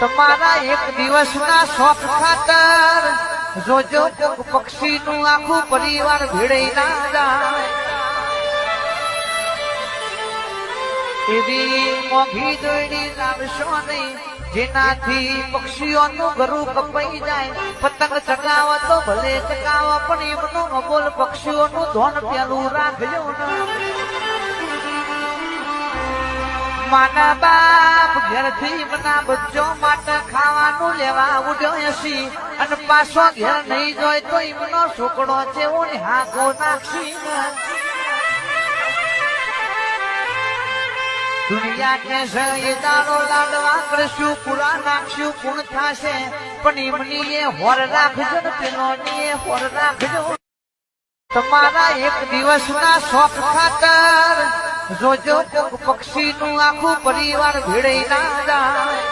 તમારા એક દિવસના શોખ ખાતર જોજો પક્ષીનું આખું પરિવાર ભેળાઈ ના જાય. એવી મોઘી દોયડી લાવશો નહીં જેનાથી પક્ષીઓનું ઘરું કપાઈ જાય. પતંગ ચગાવો તો ભલે ચગાવો પણ એમનું અબોલ પક્ષીઓનું ધોન પેલું રાખજો. માના બાપ ઘેરથી મના બચ્ચો માટે ખાવાનું લેવા ઉડ્યો હસી અને પાછો ઘેર નહીં જોય તો એમનો છોકરો છે ઓને હાથો નાખી. દુનિયા કે છે એ દાડો લાડવા કરશું પૂરા નાખશું પૂર્ણ થશે પણ એમની એ હોર રાખજો ને પેલો ની એ હોર રાખજો. તમારા એક દિવસના શોખ ખાતર જોજો પક્ષીનું આખું પરિવાર ભેળાઈ ના જાય.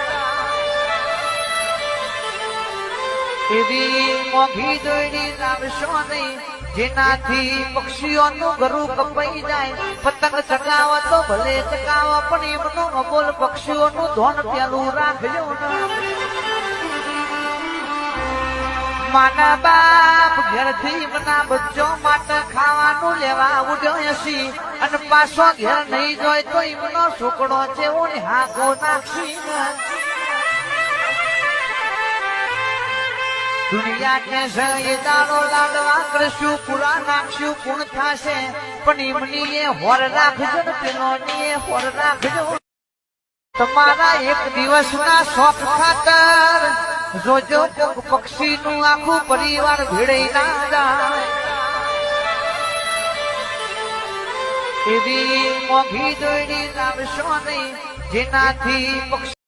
એવી મોઘી દોયડી લાવશો નહીં જેનાથી પક્ષીઓનું ઘરું કપાઈ જાય. પતંગ ચગાવો તો ભલે ચગાવો પણ એમનું અબોલ પક્ષીઓનું ધોન પેલું રાખજો. માના બાપ ઘેરથી મના બચ્ચો માટે ખાવાનું લેવા ઉડ્યો હસી અને પાછો ઘેર નહીં જોય તો એમનો છોકરો છે ઓને હાથો નાખી. દુનિયા કે છે એ દાડો લાડવા કરશું પૂરા નાખશું પૂર્ણ થશે પણ એમની એ હોર રાખજો ને પેલો ની એ હોર રાખજો. તમારા એક દિવસના શોખ ખાતર જોજો પક્ષીનું આખું પરિવાર ભેળાઈ ના જાય. એવી મોઘી દોયડી લાવશો નહીં જેનાથી પક્ષી